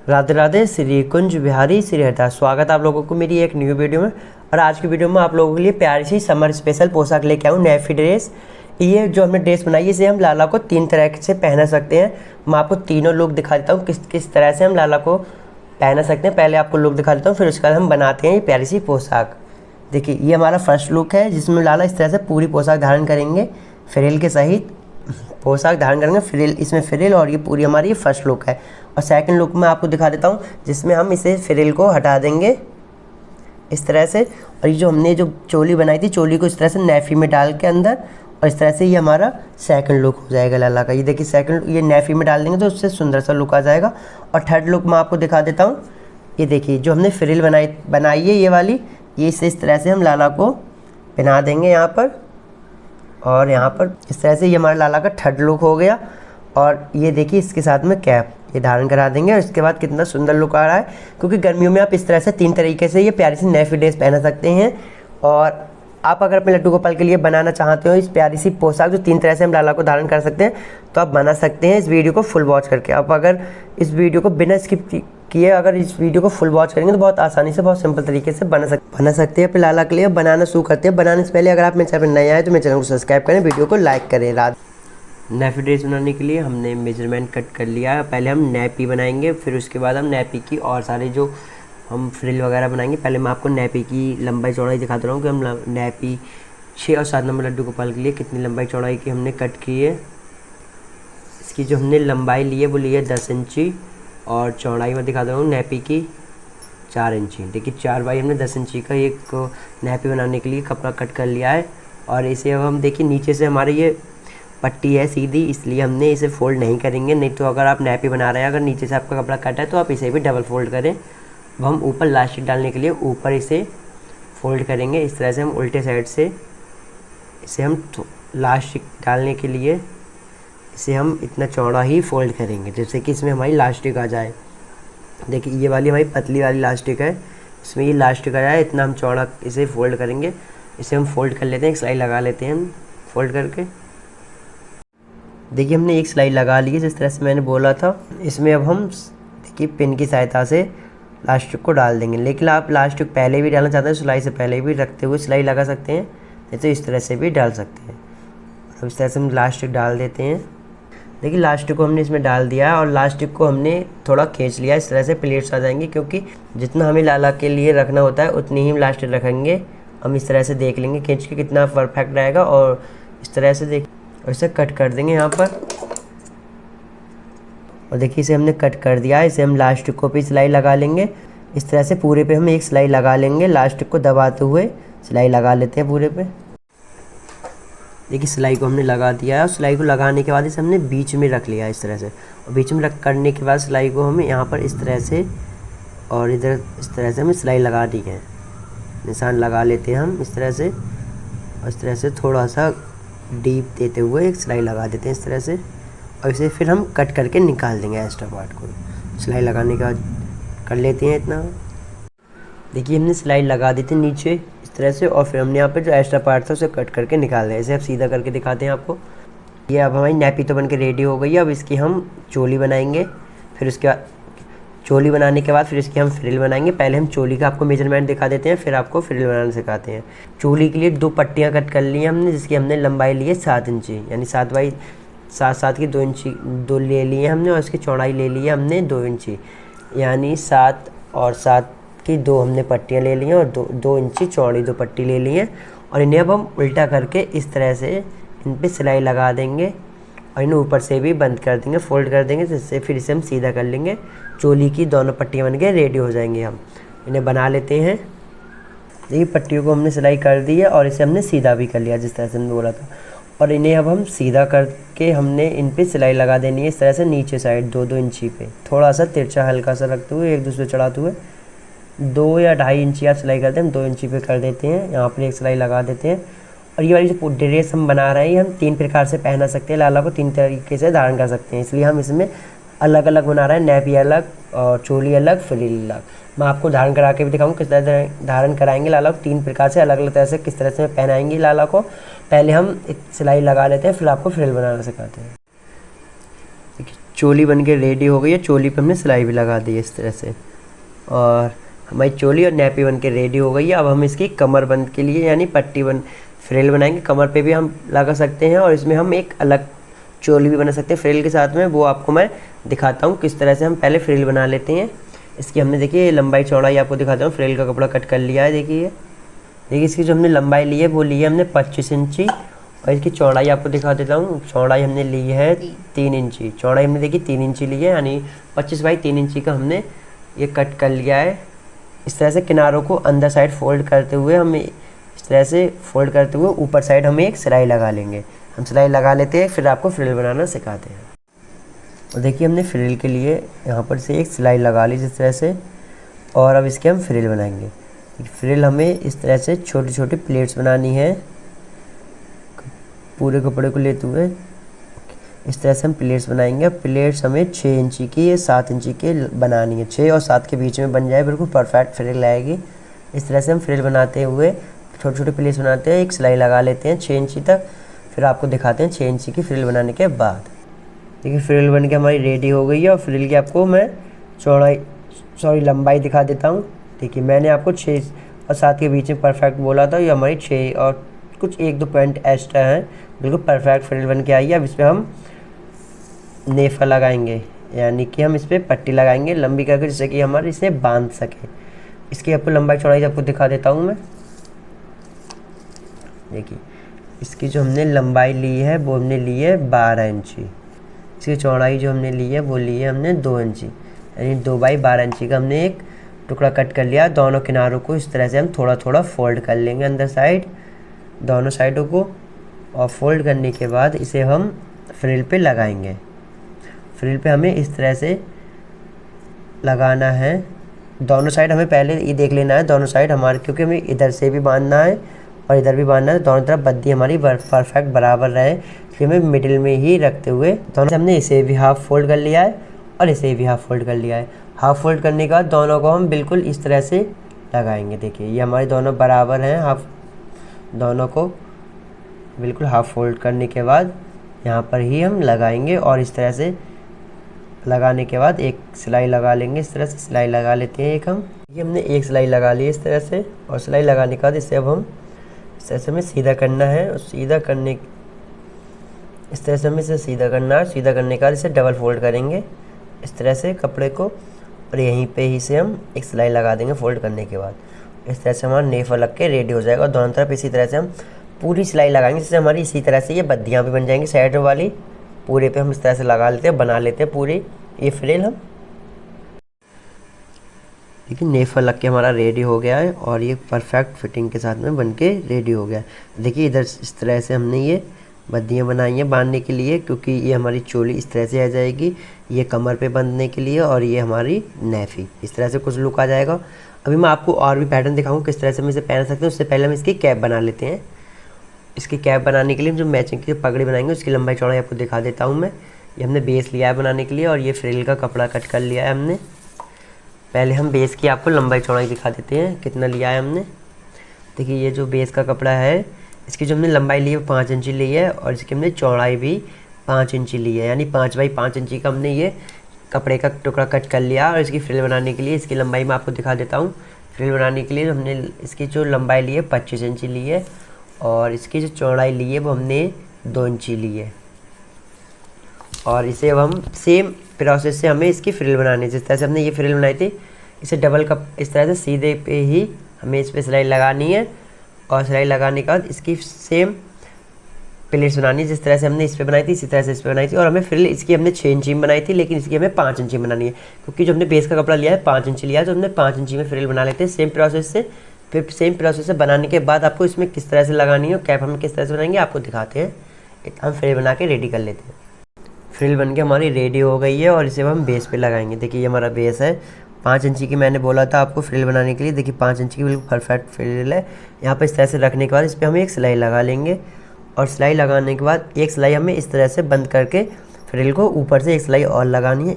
राधे राधे। श्री कुंज बिहारी श्री हरदास। स्वागत है आप लोगों को मेरी एक न्यू वीडियो में। और आज की वीडियो में आप लोगों के लिए प्यारी सी समर स्पेशल पोशाक लेके आऊँ, नैफी ड्रेस। ये जो हमने ड्रेस बनाई है इसे हम लाला को 3 तरह से पहना सकते हैं। मैं आपको तीनों लुक दिखा देता हूँ किस किस तरह से हम लाला को पहना सकते हैं। पहले आपको लुक दिखा देता हूँ, फिर उसके बाद हम बनाते हैं ये प्यारी सी पोशाक। देखिए ये हमारा फर्स्ट लुक है जिसमें लाला इस तरह से पूरी पोशाक धारण करेंगे, फ्रिल के सहित पोशाक धारण करेंगे। फ्रिल, इसमें फ्रिल, और ये पूरी हमारी फर्स्ट लुक है। और सेकंड लुक में आपको दिखा देता हूँ जिसमें हम इसे फ्रिल को हटा देंगे इस तरह से। और ये जो हमने जो चोली बनाई थी, चोली को इस तरह से नैफी में डाल के अंदर, और इस तरह से ये हमारा सेकंड लुक हो जाएगा लाला का। ये देखिए सेकंड, ये नैफी में डाल देंगे तो उससे सुंदर सा लुक आ जाएगा। और थर्ड लुक में आपको दिखा देता हूँ, ये देखिए जो हमने फ्रिल बनाई है ये वाली, ये इस तरह से हम लाला को पहना देंगे यहाँ पर और यहाँ पर। इस तरह से ये हमारा लाला का थर्ड लुक हो गया। और ये देखिए इसके साथ में कैप ये धारण करा देंगे। और इसके बाद कितना सुंदर लुक आ रहा है, क्योंकि गर्मियों में आप इस तरह से 3 तरीके से ये प्यारी सी नैफी ड्रेस पहना सकते हैं। और आप अगर अपने लड्डू गोपाल के लिए बनाना चाहते हो इस प्यारी सी पोशाक जो 3 तरह से हम लाला को धारण कर सकते हैं, तो आप बना सकते हैं इस वीडियो को फुल वॉच करके। आप अगर इस वीडियो को बिना स्किप किए अगर इस वीडियो को फुल वॉच करेंगे तो बहुत आसानी से, बहुत सिंपल तरीके से बना सकते हैं अपने लाला के लिए। बनाना शुरू करते हैं। बनाने से पहले अगर आप मेरे चैनल पर नए आए तो मेरे चैनल को सब्सक्राइब करें, वीडियो को लाइक करें। नैपी ड्रेस बनाने के लिए हमने मेजरमेंट कट कर लिया है। पहले हम नैपी बनाएंगे, फिर उसके बाद हम नैपी की और सारे जो हम फ्रिल वगैरह बनाएंगे। पहले मैं आपको नैपी की लंबाई चौड़ाई दिखाता रहा हूँ कि हम नैपी 6 और 7 नंबर लड्डू गोपाल के लिए कितनी लंबाई चौड़ाई की हमने कट की है। इसकी जो हमने लंबाई ली है वो ली है 10 इंची, और चौड़ाई में दिखा दे रहा हूँ नैपी की 4 इंची। देखिए 4 बाई हमने 10 इंची का एक नैपी बनाने के लिए कपड़ा कट कर लिया है। और इसे अब हम देखिए नीचे से हमारे ये पट्टी है सीधी, इसलिए हमने इसे फोल्ड नहीं करेंगे। नहीं तो अगर आप नैपी बना रहे हैं, अगर नीचे से आपका कपड़ा कट है तो आप इसे भी डबल फोल्ड करें। अब हम ऊपर लास्टिक डालने के लिए ऊपर इसे फोल्ड करेंगे। इस तरह से हम उल्टे साइड से इसे हम लास्टिक डालने के लिए इसे हम इतना चौड़ा ही फोल्ड करेंगे जैसे कि इसमें हमारी लास्टिक आ जाए। देखिए ये वाली हमारी पतली वाली लास्टिक है, इसमें ये लास्टिक आ जाए इतना हम चौड़ा इसे फोल्ड करेंगे। इसे हम फोल्ड कर लेते हैं, एक सिलाई लगा लेते हैं हम फोल्ड करके। देखिए हमने एक सिलाई लगा ली है जिस तरह से मैंने बोला था। इसमें अब हम देखिए पिन की सहायता से लास्टिक को डाल देंगे। लेकिन आप लास्टिक पहले भी डालना चाहते हैं, सिलाई से पहले भी रखते हुए सिलाई लगा सकते हैं, नहीं तो इस तरह से भी डाल सकते हैं। अब इस तरह से हम लास्टिक डाल देते हैं। देखिए लास्टिक को हमने इसमें डाल दिया है और लास्टिक को हमने थोड़ा खींच लिया। इस तरह से प्लेट्स आ जाएंगी, क्योंकि जितना हमें लाला के लिए रखना होता है उतनी ही हम लास्टिक रखेंगे। हम इस तरह से देख लेंगे खींच के कितना परफेक्ट रहेगा, और इस तरह से देख और इसे कट कर देंगे यहाँ पर। और देखिए इसे हमने कट कर दिया है। इसे हम लास्टिक को भी सिलाई लगा लेंगे। इस तरह से पूरे पे हम एक सिलाई लगा लेंगे, लास्टिक को दबाते हुए सिलाई लगा लेते हैं पूरे पे। देखिए सिलाई को हमने लगा दिया है, और सिलाई को लगाने के बाद इसे हमने बीच में रख लिया है इस तरह से। और बीच में रख करने के बाद सिलाई को हमें यहाँ पर इस तरह से और इधर इस तरह से हमें सिलाई लगा दी है। निशान लगा लेते हैं हम इस तरह से, और इस तरह से थोड़ा सा डीप देते हुए एक सिलाई लगा देते हैं इस तरह से। और इसे फिर हम कट करके निकाल देंगे एक्स्ट्रा पार्ट को। सिलाई लगाने का कर लेते हैं इतना। देखिए हमने सिलाई लगा दी थी नीचे इस तरह से, और फिर हमने यहाँ पे जो एक्स्ट्रा पार्ट था उसे कट करके निकाल दिया। इसे अब सीधा करके दिखाते हैं आपको। ये अब हमारी नैपी तो बन के रेडी हो गई है। अब इसकी हम चोली बनाएंगे, फिर उसके बाद चोली बनाने के बाद फिर इसकी हम फ्रिल बनाएंगे। पहले हम चोली का आपको मेजरमेंट दिखा देते हैं, फिर आपको फ्रिल बनाना सिखाते हैं। चोली के लिए 2 पट्टियाँ कट कर ली हैं हमने, जिसकी हमने लंबाई ली है 7 इंची, यानी 7 बाई 7 की 2 इंची 2 ले लिए हमने। और इसकी चौड़ाई ले ली है हमने 2 इंची, यानी 7 और 7 की 2 हमने पट्टियाँ ले ली हैं, और 2 इंची चौड़ी 2 पट्टी ले ली हैं। और इन्हें अब हम उल्टा करके इस तरह से इन पर सिलाई लगा देंगे, और इन्हें ऊपर से भी बंद कर देंगे, फोल्ड कर देंगे, जिससे फिर इसे हम सीधा कर लेंगे। चोली की दोनों पट्टियाँ बन के रेडी हो जाएंगे। हम इन्हें बना लेते हैं। देखिए पट्टियों को हमने सिलाई कर दी है, और इसे हमने सीधा भी कर लिया जिस तरह से हमने बोला था। और इन्हें अब हम सीधा करके हमने इन पे सिलाई लगा देनी है इस तरह से नीचे साइड 2-2 इंची पे, थोड़ा सा तिरछा हल्का सा रखते हुए एक दूसरे चढ़ाते हुए 2 या 2.5 इंची आप सिलाई करते हैं, हम 2 इंची पे कर देते हैं। यहाँ पर एक सिलाई लगा देते हैं। और ये वाली जो ड्रेस हम बना रहे हैं, ये हम 3 प्रकार से पहना सकते हैं, लाला को 3 तरीके से धारण कर सकते हैं, इसलिए हम इसमें अलग अलग बना रहे हैं। नैपी अलग और चोली अलग, फ्रिल अलग। मैं आपको धारण करा के भी दिखाऊँ किस तरह धारण कराएंगे लाला को। 3 प्रकार से अलग अलग तरह से किस तरह से पहनाएंगे लाला को। पहले हम एक सिलाई लगा लेते हैं, फिर आपको फ्रिल बनाना सिखाते हैं। चोली बन के रेडी हो गई है। चोली पे हमने सिलाई भी लगा दी है इस तरह से, और हमारी चोली और नैपी बन के रेडी हो गई है। अब हम इसकी कमर बंद के लिए यानी पट्टी फ्रिल बनाएंगे। कमर पे भी हम लगा सकते हैं और इसमें हम एक अलग चोली भी बना सकते हैं फ्रिल के साथ में, वो आपको मैं दिखाता हूँ किस तरह से हम पहले फ्रिल बना लेते हैं। इसकी हमने देखिए लंबाई चौड़ाई आपको दिखाता हूँ। फ्रिल का कपड़ा कट कर लिया है, देखिए इसकी जो हमने लंबाई ली है वो ली है हमने 25 इंची, और इसकी चौड़ाई आपको दिखा देता हूँ। चौड़ाई हमने ली है 3 इंची, चौड़ाई हमने देखिए 3 इंची ली है, यानी 25 बाई 3 इंची का हमने ये कट कर लिया है। इस तरह से किनारों को अंदर साइड फोल्ड करते हुए हमें इस तरह से फोल्ड करते हुए ऊपर साइड हमें एक सिलाई लगा लेंगे। हम सिलाई लगा लेते हैं, फिर आपको फ्रिल बनाना सिखाते हैं। और देखिए हमने फ्रिल के लिए यहाँ पर से एक सिलाई लगा ली जिस तरह से, और अब इसके हम फ्रिल बनाएंगे। फ्रिल हमें इस तरह से छोटी छोटी प्लेट्स बनानी है, पूरे कपड़े को लेते हुए इस तरह से हम प्लेट्स बनाएंगे। प्लेट्स हमें 6 इंची की या 7 इंची के बनानी है, 6 और 7 के बीच में बन जाए बिल्कुल परफेक्ट फ्रिल आएगी। इस तरह से हम फ्रिल बनाते हुए छोटे छोटे प्लेट्स बनाते हैं, एक सिलाई लगा लेते हैं 6 इंची तक, फिर आपको दिखाते हैं 6 इंची की फ्रिल बनाने के बाद। देखिए फ्रिल बन के हमारी रेडी हो गई है, और फ्रिल की आपको मैं लंबाई दिखा देता हूँ। देखिए मैंने आपको 6 और 7 के बीच में परफेक्ट बोला था, ये हमारी 6 और कुछ 1-2 पॉइंट एक्स्ट्रा हैं, बिल्कुल परफेक्ट फ्रिल बन के आई है। अब इस पर हम नेफा लगाएंगे, यानी कि हम इस पर पट्टी लगाएंगे लंबी करके, जिससे कि हमारे इसे बांध सके। इसकी आपको लंबाई चौड़ाई आपको दिखा देता हूँ मैं। देखिए इसकी जो हमने लंबाई ली है वो हमने ली है 12 इंची, इसकी चौड़ाई जो हमने ली है वो ली है हमने 2 इंची, यानी 2 बाई 12 इंची का हमने एक टुकड़ा कट कर लिया। दोनों किनारों को इस तरह से हम थोड़ा थोड़ा फोल्ड कर लेंगे अंदर साइड, दोनों साइडों को, और फोल्ड करने के बाद इसे हम फ्रिल पे लगाएंगे। फ्रिल पे हमें इस तरह से लगाना है। दोनों साइड हमें पहले ये देख लेना है, दोनों साइड हमारे, क्योंकि हमें इधर से भी बांधना है और इधर भी बांधना है, दोनों तरफ बद्दी हमारी परफेक्ट बराबर रहे, इसलिए हमें मिडिल में ही रखते हुए दोनों से हमने इसे भी हाफ फोल्ड कर लिया है और इसे भी हाफ फोल्ड कर लिया है। हाफ फोल्ड करने के बाद दोनों को हम बिल्कुल इस तरह से लगाएंगे। देखिए ये हमारे दोनों बराबर हैं, हाफ दोनों को बिल्कुल हाफ फोल्ड करने के बाद यहाँ पर ही हम लगाएंगे, और इस तरह से लगाने के बाद एक सिलाई लगा लेंगे। इस तरह से सिलाई लगा लेते हैं एक हम। ये हमने एक सिलाई लगा ली इस तरह से, और सिलाई लगाने के बाद इसे अब हम इस तरह से हमें सीधा करना है, और सीधा करने इस तरह से हमें इसे सीधा करना है। सीधा करने के बाद इसे डबल फोल्ड करेंगे इस तरह से कपड़े को, और यहीं पे ही से हम एक सिलाई लगा देंगे फोल्ड करने के बाद। इस तरह से हमारा नेफा लग के रेडी हो जाएगा, और दोनों तरफ इसी तरह से हम पूरी सिलाई लगाएंगे, जिससे हमारी इसी तरह से ये बद्दियाँ भी बन जाएंगी साइड वाली। पूरे पे हम इस तरह से लगा लेते हैं, बना लेते हैं पूरी ये फ्रिल हम। देखिए नेफा लग के हमारा रेडी हो गया है, और ये परफेक्ट फिटिंग के साथ में बन के रेडी हो गया है। देखिए इधर इस तरह से हमने ये बद्दियाँ बनाई हैं बांधने के लिए, क्योंकि ये हमारी चोली इस तरह से आ जाएगी, ये कमर पे बांधने के लिए, और ये हमारी नेफी इस तरह से कुछ लुक आ जाएगा। अभी मैं आपको और भी पैटर्न दिखाऊँ किस तरह से हम इसे पहन सकते हैं। उससे पहले हम इसकी कैप बना लेते हैं। इसकी कैप बनाने के लिए हम जो मैचिंग की पगड़ी बनाएंगे उसकी लंबाई चौड़ाई आपको दिखा देता हूँ मैं। ये हमने बेस लिया है बनाने के लिए, और ये फ्रिल का कपड़ा कट कर लिया है हमने। पहले हम बेस की आपको लंबाई चौड़ाई दिखा देते हैं कितना लिया है हमने। देखिए ये जो बेस का कपड़ा है, इसकी जो हमने लंबाई ली है 5 इंची ली है, और इसकी हमने चौड़ाई भी 5 इंची ली है, यानी 5 बाई 5 इंची का हमने ये कपड़े का टुकड़ा कट कर लिया। और इसकी फ्रिल बनाने के लिए इसकी लंबाई मैं आपको दिखा देता हूँ। फ्रिल बनाने के लिए हमने इसकी जो लंबाई ली है 25 इंची ली है, और इसकी जो चौड़ाई ली है वो हमने 2 इंची ली है। और इसे अब हम सेम प्रोसेस से हमें इसकी फ्रिल बनानी है। जिस तरह से हमने ये फ्रिल बनाई थी, इसे डबल कप इस तरह से सीधे पे ही हमें इस पर सिलाई लगानी है, और सिलाई लगाने के बाद इसकी सेम प्लेट्स बनानी है। जिस तरह से हमने इस पर बनाई थी इसी तरह से इस पर बनाई थी। और हमें फ्रिल इसकी हमने 6 इंची में बनाई थी, लेकिन इसकी हमें 5 इंची बनानी है, क्योंकि जो हमने बेस का कपड़ा लिया है 5 इंची लिया है, तो हमने 5 इंची में फ्रिल बना लेते हैं सेम प्रोसेस से। फिर सेम प्रोसेस से बनाने के बाद आपको इसमें किस तरह से लगानी है, कैप हमें किस तरह से बनाएंगे आपको दिखाते हैं। हम फ्रिल बना के रेडी कर लेते हैं। फ्रिल बन के हमारी रेडी हो गई है, और इसे हम बेस पे लगाएंगे। देखिए ये हमारा बेस है 5 इंची की, मैंने बोला था आपको फ्रिल बनाने के लिए। देखिए 5 इंची की बिल्कुल परफेक्ट फ्रिल है। यहाँ पर इस तरह से रखने के बाद इस पर हम एक सिलाई लगा लेंगे, और सिलाई लगाने के बाद एक सिलाई हमें इस तरह से बंद करके फ्रिल को ऊपर से एक सिलाई और लगानी है।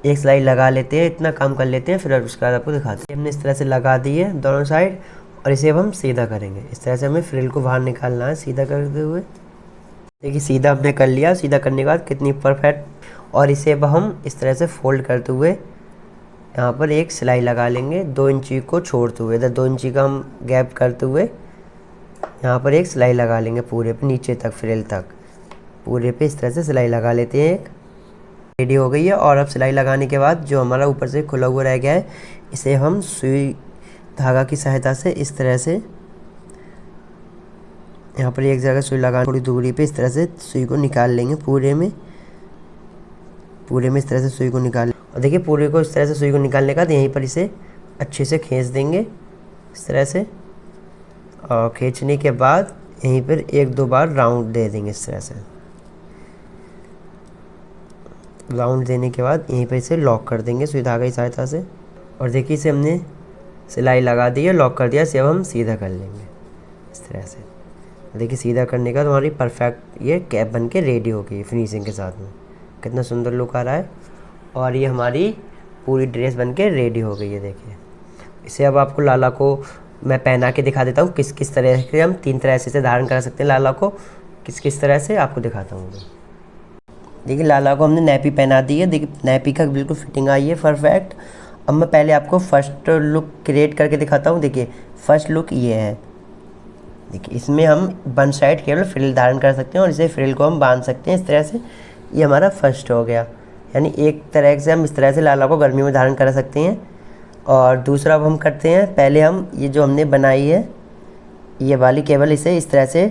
एक सिलाई लगा लेते हैं, इतना काम कर लेते हैं, फिर उसके बाद आपको दिखाते हैं। हमने इस तरह से लगा दी है दोनों साइड, और इसे अब हम सीधा करेंगे। इस तरह से हमें फ्रिल को बाहर निकालना है सीधा करते हुए। देखिए सीधा हमने कर लिया। सीधा करने के बाद कितनी परफेक्ट और इसे अब हम इस तरह से फोल्ड करते हुए यहाँ पर एक सिलाई लगा लेंगे 2 इंची को छोड़ते हुए। इधर 2 इंची का हम गैप करते हुए यहाँ पर एक सिलाई लगा लेंगे पूरे पे नीचे तक, फ्रिल तक पूरे पे इस तरह से सिलाई लगा लेते हैं। एक रेडी हो गई है। और अब सिलाई लगाने के बाद जो हमारा ऊपर से खुला हुआ रह गया है, इसे हम सुई धागा की सहायता से इस तरह से यहाँ पर एक जगह सुई लगा, थोड़ी दूरी पे इस तरह से सुई को निकाल लेंगे पूरे में इस तरह से सुई को निकाल। और देखिए पूरे को इस तरह से सुई को निकालने के बाद यहीं पर इसे अच्छे से खींच देंगे इस तरह से। और खींचने के बाद यहीं पर 1-2 बार राउंड दे देंगे इस तरह से। राउंड देने के बाद यहीं पर इसे लॉक कर देंगे सुई धागा की सहायता से। और देखिए इसे हमने सिलाई लगा दी है, लॉक कर दिया। इसे अब हम सीधा कर लेंगे इस तरह से। देखिए सीधा करने के बाद हमारी परफेक्ट ये कैप बन के रेडी हो गई फिनिशिंग के साथ में। कितना सुंदर लुक आ रहा है। और ये हमारी पूरी ड्रेस बन के रेडी हो गई है। देखिए इसे अब आपको लाला को मैं पहना के दिखा देता हूँ किस किस तरह से हम 3 तरह से धारण कर सकते हैं। लाला को किस किस तरह से आपको दिखाता हूँ। देखिए लाला को हमने नैपी पहना दी है। देखिए नैपी का बिल्कुल फिटिंग आई है परफेक्ट। अब मैं पहले आपको फर्स्ट लुक क्रिएट करके दिखाता हूँ। देखिए फर्स्ट लुक ये है। देखिए इसमें हम वन साइड केवल फ्रिल धारण कर सकते हैं और इसे फ्रिल को हम बांध सकते हैं इस तरह से। ये हमारा फर्स्ट हो गया, यानी एक तरह से हम इस तरह से लाला को गर्मी में धारण कर सकते हैं। और दूसरा अब हम करते हैं, पहले हम ये जो हमने बनाई है ये वाली केवल इसे इस तरह से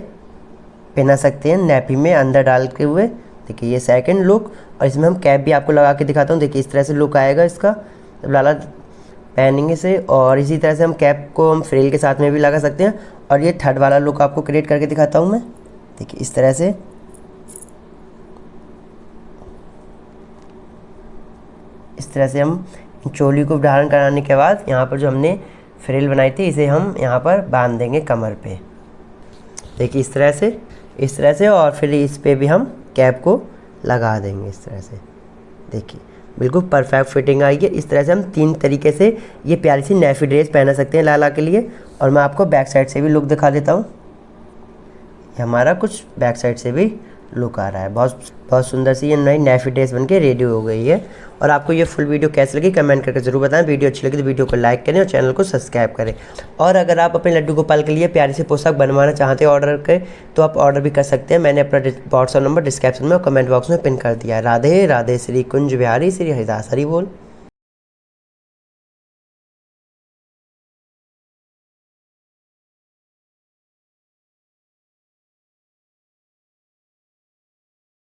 पहना सकते हैं नैपी में अंदर डाल के हुए। देखिए ये सेकंड लुक। और इसमें हम कैप भी आपको लगा के दिखाता हूँ। देखिए इस तरह से लुक आएगा इसका जब लाला पहनेंगे से। और इसी तरह से हम कैप को हम फ्रिल के साथ में भी लगा सकते हैं। और ये थर्ड वाला लुक आपको क्रिएट करके दिखाता हूँ मैं। देखिए इस तरह से हम चोली को धारण कराने के बाद यहाँ पर जो हमने फ्रिल बनाई थी इसे हम यहाँ पर बांध देंगे कमर पे। देखिए इस तरह से और फिर इस पे भी हम कैप को लगा देंगे इस तरह से। देखिए बिल्कुल परफेक्ट फिटिंग आई है। इस तरह से हम 3 तरीके से ये प्यारी सी नैफी ड्रेस पहना सकते हैं लाला के लिए। और मैं आपको बैक साइड से भी लुक दिखा देता हूँ। हमारा कुछ बैक साइड से भी लुक आ रहा है। बहुत सुंदर सी ये नई नैफी ड्रेस बनके रेडी हो गई है। और आपको ये फुल वीडियो कैसी लगी कमेंट करके जरूर बताएं। वीडियो अच्छी लगी तो वीडियो को लाइक करें और चैनल को सब्सक्राइब करें। और अगर आप अपने लड्डू गोपाल के लिए प्यारी सी पोशाक बनवाना चाहते हैं ऑर्डर करें तो आप ऑर्डर भी कर सकते हैं। मैंने अपना व्हाट्सएप नंबर डिस्क्रिप्शन में और कमेंट बॉक्स में पिन कर दिया है। राधे राधे। श्री कुंज बिहारी श्री हरिदास हरि बोल।